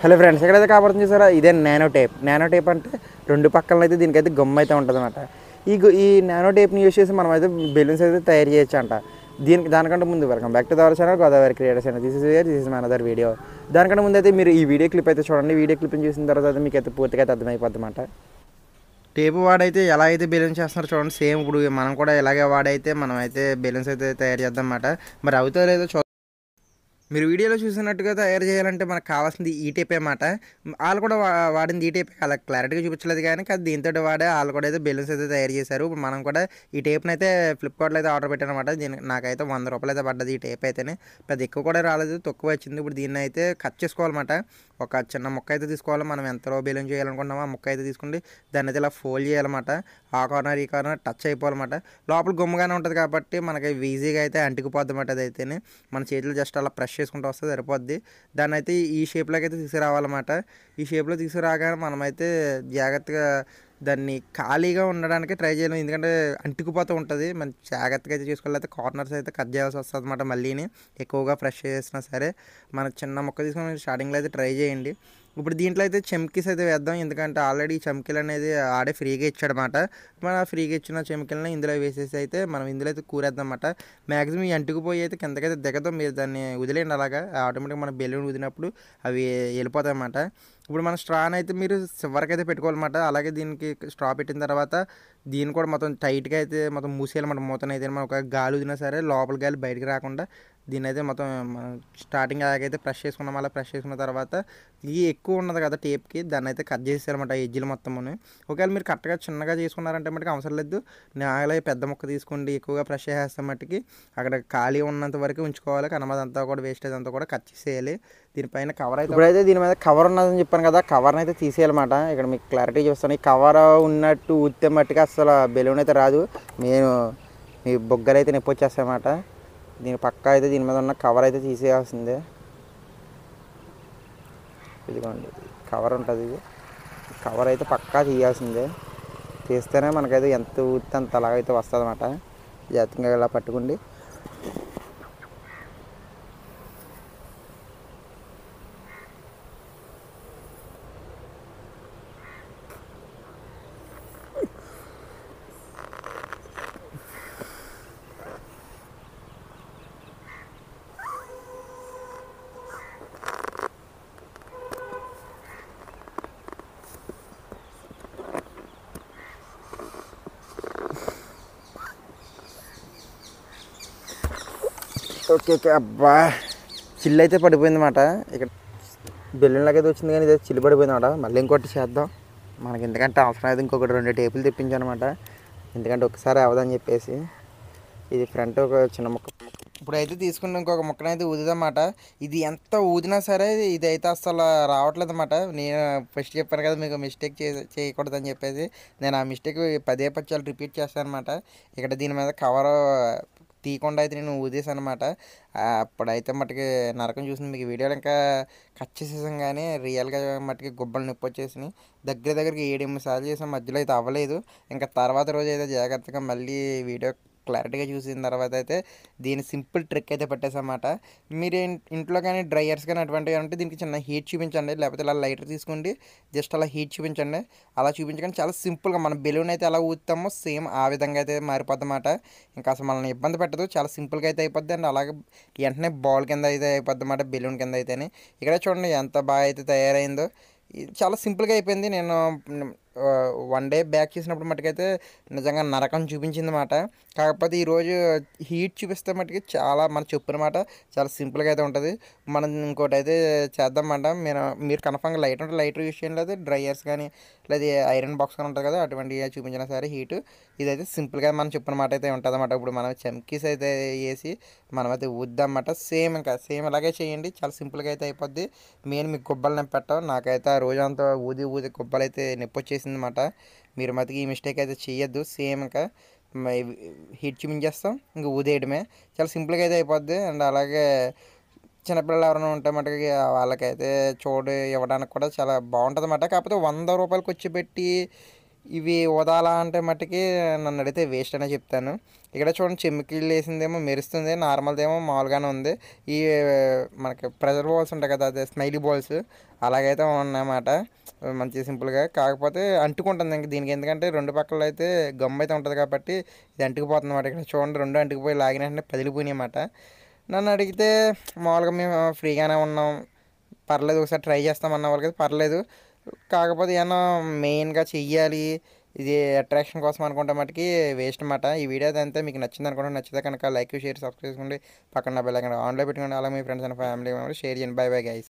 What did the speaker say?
Hello friends, ఎక్కడైతే కాబడుతుంది చూసారా, ఇదే నానో టేప్. నానో టేప్ అంటే రెండు పక్కన అయితే దీనికైతే గమ్ అయితే ఉంటుంది అనమాట. ఈ నానో టేప్ని యూజ్ చేసి మనం అయితే బెలూన్స్ అయితే తయారు చేయొచ్చు అంట. దానికంటే ముందు welcome back to the our channel Godavari creators and this is my another video. దానికంటే ముందు అయితే మీరు ఈ వీడియో క్లిప్ అయితే చూడండి. వీడియో క్లిప్ని చూసిన తర్వాత అయితే మీకు అయితే పూర్తిగా అయితే అర్థమైపోద్ది అనమాట. టేపు వాడైతే ఎలా అయితే బెలూన్స్ చేస్తున్నారో చూడండి. సేమ్ ఇప్పుడు మనం కూడా ఇలాగే వాడైతే మనం అయితే బెలూన్స్ అయితే తయారు చేద్దాం అన్నమాట. మరి అవుతారో లేదో మీరు వీడియోలో చూసినట్టుగా తయారు చేయాలంటే మనకు కావాల్సింది ఈ టేపే మాట. వాళ్ళు కూడా వాడింది ఈ టేపే, అలా క్లారిటీగా చూపించలేదు కానీ దీంతో వాడే వాళ్ళు కూడా అయితే బెలూన్స్ అయితే తయారు చేశారు. ఇప్పుడు మనం కూడా ఈ టేప్ని అయితే ఫ్లిప్కార్ట్లో అయితే ఆర్డర్ పెట్టాను అనమాట. నాకైతే 100 రూపాయలు అయితే పడ్డది ఈ టేప్ అయితేనే. పెద్ద ఎక్కువ కూడా రాలేదు, తక్కువ వచ్చింది. ఇప్పుడు దీన్ని అయితే కట్ చేసుకోవాలన్నమాట. ఒక చిన్న ముక్క అయితే తీసుకోవాలి. మనం ఎంతలో బెలూన్ చేయాలనుకుంటున్నామో ఆ ముక్క అయితే తీసుకుంటే దాన్ని అయితే ఇలా ఫోల్డ్ చేయాలన్నమాట. ఆ కార్నర్ ఈ కార్నర్ టచ్ అయిపోవాలన్నమాట. లోపల గుమ్మగానే ఉంటుంది కాబట్టి మనకి ఈజీగా అయితే అంటుకుపోద్ది అన్నమాట. అది అయితేనే మన చేతులు జస్ట్ అలా ప్రెస్ చేసుకుంటూ వస్తే సరిపోద్ది. దాన్ని అయితే ఈ షేప్లోకి అయితే తీసుకురావాలన్నమాట. ఈ షేప్లో తీసుకురాగానే మనమైతే జాగ్రత్తగా దాన్ని ఖాళీగా ఉండడానికి ట్రై చేయలేము, ఎందుకంటే అంటుకుపోతూ ఉంటుంది. మన జాగ్రత్తగా అయితే చూసుకోవాలి. కార్నర్స్ అయితే కట్ చేయాల్సి వస్తుంది అనమాట. మళ్ళీని ఎక్కువగా ఫ్రెష్ చేసినా సరే మన చిన్న మొక్క తీసుకొని స్టార్టింగ్లో అయితే ట్రై చేయండి. ఇప్పుడు దీంట్లో అయితే చెమ్కీస్ అయితే వేద్దాం, ఎందుకంటే ఆల్రెడీ చెమ్కీలు అనేది ఆడే ఫ్రీగా ఇచ్చాడనమాట. మన ఫ్రీగా ఇచ్చిన చెమ్కీలని ఇందులో వేసేసి అయితే మనం ఇందులో అయితే కూరేద్దాం అన్నమాట. మ్యాక్సిమం ఈ అంటుకుపోయి అయితే కిందకైతే దిగదాం. మీరు దాన్ని వదిలేయండి, అలాగా ఆటోమేటిక్గా మన బెలూన్ వదిలినప్పుడు అవి వెళ్ళిపోతాయి అన్నమాట. ఇప్పుడు మన స్ట్రాన్ అయితే మీరు చివరికి అయితే పెట్టుకోవాలన్నమాట. అలాగే దీనికి స్ట్రా పెట్టిన తర్వాత దీన్ని కూడా మొత్తం టైట్గా అయితే మొత్తం మూసేయాలన్నమాట. మూతను అయితే మనం ఒక గాలి వదిలినా సరే లోపల గాలి బయటకు రాకుండా దీన్ని అయితే మొత్తం స్టార్టింగ్ అలాగైతే ప్రెస్ చేసుకున్నాం. అలా ప్రెస్ చేసుకున్న తర్వాత ఇది ఎక్కువ ఉన్నది కదా టేప్కి, దాన్ని అయితే కట్ చేసేయాలన్నమాట ఎడ్జిలు మొత్తముని. ఒకవేళ మీరు కరెక్ట్గా చిన్నగా చేసుకున్నారంటే మటుకు అవసరం లేదు, అలాగే పెద్ద ముక్క తీసుకోండి. ఎక్కువగా ప్రెస్ చేసేస్తే మట్టుకి అక్కడ ఖాళీ ఉన్నంత వరకు ఉంచుకోవాలి. కనమదంతా కూడా వేస్టేజ్ అంతా కూడా కట్ చేసేయాలి. దీనిపైన కవర్ అయితే ఇప్పుడైతే దీని మీద కవర్ ఉన్నదని చెప్పాను కదా, కవర్ని అయితే తీసేయాలన్నమాట. ఇక్కడ మీకు క్లారిటీ చూస్తాను. ఈ కవర్ ఉన్నట్టు ఊతే మట్టుగా అసలు బెలూన్ అయితే రాదు. నేను మీ బొగ్గలు అయితే నొప్పి వచ్చేస్తాయన్నమాట. దీని పక్క అయితే దీని మీద ఉన్న కవర్ అయితే తీసేయాల్సిందే. ఇదిగోండి కవర్ ఉంటుంది, ఇది కవర్ అయితే పక్కా తీయాల్సిందే. తీస్తేనే మనకైతే ఎంత ఊతే అంత అలాగైతే వస్తుంది అన్నమాట. జాగ్రత్తగా ఇలా పట్టుకోండి. ఓకే ఓకే, అబ్బా చిల్లు అయితే పడిపోయింది అన్నమాట. ఇక్కడ బెలూన్ లాగైతే వచ్చింది కానీ ఇదే చిల్లు పడిపోయింది అన్నమాట. మళ్ళీ ఇంకోటి చేద్దాం మనకి, ఎందుకంటే అవసరం అయితే ఇంకొకటి 2 టేపులు తెప్పించాను అనమాట. ఎందుకంటే ఒకసారి అవదని చెప్పేసి ఇది ఫ్రంట్ ఒక చిన్న ముక్క ఇప్పుడైతే తీసుకుని ఇంకొక ముక్కనైతే ఊదిదన్నమాట. ఇది ఎంత ఊదినా సరే ఇదైతే అసలు రావట్లేదు అన్నమాట. నేను ఫస్ట్ చెప్పాను కదా మీకు మిస్టేక్ చేయకూడదని చెప్పేసి, నేను ఆ మిస్టేక్ పదే పచ్చాలు రిపీట్ చేస్తాను అనమాట. ఇక్కడ దీని మీద కవర్ తీయకుండా అయితే నేను ఊదేశాను అనమాట. అప్పుడైతే మట్టుకి నరకం చూసింది. మీకు వీడియోలో ఇంకా కట్ చేసేసాం కానీ రియల్గా మట్టుకి గుబ్బలు నొప్పి వచ్చేసినాయి. దగ్గరికి 7-8 సార్లు చేసాం, మధ్యలో అయితే అవ్వలేదు. ఇంకా తర్వాత రోజు అయితే జాగ్రత్తగా మళ్ళీ వీడియో క్లారిటీగా చూసిన తర్వాత అయితే దీని సింపుల్ ట్రిక్ అయితే పెట్టేసన్నమాట. మీరు ఇంట్లో కానీ డ్రైయర్స్ కానీ అటువంటివి అంటే దీనికి చిన్న హీట్ చూపించండి, లేకపోతే ఇలా లైటర్ తీసుకోండి, జస్ట్ అలా హీట్ చూపించండి. అలా చూపించగానే చాలా సింపుల్గా మన బెలూన్ అయితే ఎలా ఊదుతామో సేమ్ ఆ విధంగా అయితే మారిపోద్దన్నమాట. ఇంకా అసలు మనల్ని ఇబ్బంది పెట్టదు, చాలా సింపుల్గా అయితే అయిపోద్ది. అండ్ అలాగే వెంటనే బాల్ కింద అయితే అయిపోద్ది అన్నమాట, బెలూన్ కింద అయితేనే. ఇక్కడ చూడండి ఎంత బాగా అయితే తయారైందో. చాలా సింపుల్గా అయిపోయింది. నేను 1 డే బ్యాక్ చేసినప్పుడు మట్టుకైతే నిజంగా నరకం చూపించింది అన్నమాట. కాకపోతే ఈరోజు హీట్ చూపిస్తే మట్టుకి చాలా మన చెప్పిన మాట చాలా సింపుల్గా అయితే ఉంటుంది. మనం ఇంకోటి అయితే చేద్దామన్నమాట. మీరు కన్ఫామ్గా లైటర్ యూస్ చేయండి, లేదా డ్రైయర్స్ కానీ లేదా ఐరన్ బాక్స్ కానీ ఉంటుంది కదా, అటువంటివి చూపించినా సరే హీటు ఇదైతే సింపుల్గా మనం చెప్పిన మాట అయితే ఉంటుంది అన్నమాట. ఇప్పుడు మనం చమ్కీస్ అయితే వేసి మనమైతే ఊద్దామన్నమాట. సేమ్ ఇలాగే చేయండి, చాలా సింపుల్గా అయితే అయిపోద్ది. మెయిన్ మీకు గుబ్బలు నొప్పి పెట్టాం, నాకైతే ఆ రోజంతా ఊది గుబ్బలు అయితే నొప్పి వచ్చేసింది అన్నమాట. మీరు మటుకు ఈ మిస్టేక్ అయితే చేయొద్దు. సేమ్ ఇంకా హీట్ చూపించేస్తాం, ఇంకా ఊదేయడమే. చాలా సింపుల్గా అయితే అయిపోద్ది. అండ్ అలాగే చిన్నపిల్లలు ఎవరైనా ఉంటే మటుకి వాళ్ళకైతే ఇవ్వడానికి కూడా చాలా బాగుంటుంది అన్నమాట. కాకపోతే 100 రూపాయలు ఖర్చు పెట్టి ఇవి వదాలా అంటే మట్టుకి నన్ను అడిగితే వేస్ట్ అనే చెప్తాను. ఇక్కడ చూడండి చెమ్కిళ్ళు వేసిందేమో మెరుస్తుంది, నార్మల్దేమో మామూలుగానే ఉంది. ఈ మనకి ప్రెజర్ బాల్స్ ఉంటాయి కదా, అదే స్మైలీ బాల్స్, అలాగైతే ఉన్నమాట. మంచి సింపుల్గా కాకపోతే అంటుకుంటుంది ఇంక దీనికి, ఎందుకంటే రెండు పక్కల అయితే గమ్ అయితే ఉంటుంది కాబట్టి ఇది అంటుకుపోతుంది అన్నమాట. ఇక్కడ చూడండి రెండు అంటుకుపోయి లాగిన వెంటనే పగిలిపోయినాయి అన్నమాట. నన్ను అడిగితే మామూలుగా మేము ఫ్రీగానే ఉన్నాం, పర్లేదు ఒకసారి ట్రై చేస్తామన్న వాళ్ళకి పర్లేదు. కాకపోతే ఏమన్నా మెయిన్గా చెయ్యాలి ఇది అట్రాక్షన్ కోసం అనుకుంటే మటుకి వేస్ట్ అన్నమాట. ఈ వీడియో అయితే మీకు నచ్చింది అనుకుంటే, నచ్చితే కనుక లైక్ షేర్ సబ్స్క్రైబ్ చేసుకోండి, పక్కన బెల్ ఐకాన్ ఆన్లో పెట్టుకోండి. అలా మీ friends and family members share చేయండి. Bye bye guys.